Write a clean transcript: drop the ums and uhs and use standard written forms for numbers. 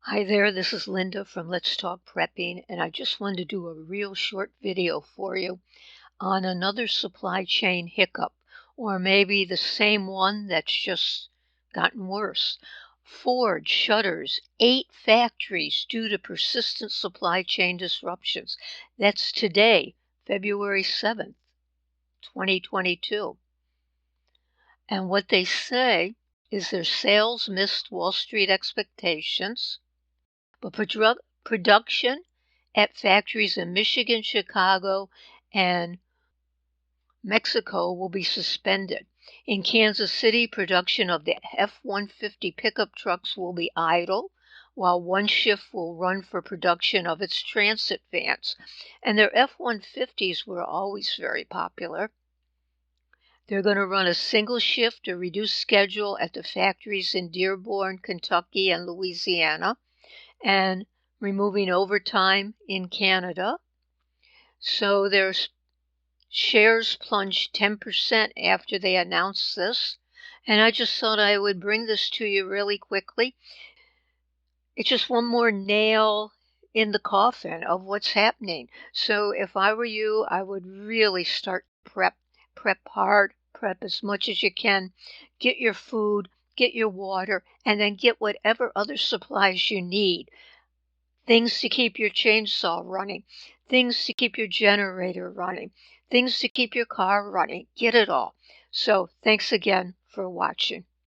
Hi there, this is Linda from Let's Talk Prepping, and I just wanted to do a real short video for you on another supply chain hiccup, or maybe the same one that's just gotten worse. Ford shutters 8 factories due to persistent supply chain disruptions. That's today, February 7th, 2022. And what they say is their sales missed Wall Street expectations, but production at factories in Michigan, Chicago, and Mexico will be suspended. In Kansas City, production of the F-150 pickup trucks will be idle, while one shift will run for production of its transit vans. And their F-150s were always very popular. They're going to run a single shift, a reduced schedule at the factories in Dearborn, Kentucky, and Louisiana, and removing overtime in Canada. So their shares plunged 10% after they announced this. And I just thought I would bring this to you really quickly. It's just one more nail in the coffin of what's happening. So if I were you, I would really start prep hard, prep as much as you can. Get your food, get your water, and then get whatever other supplies you need. Things to keep your chainsaw running, things to keep your generator running, things to keep your car running. Get it all. So thanks again for watching.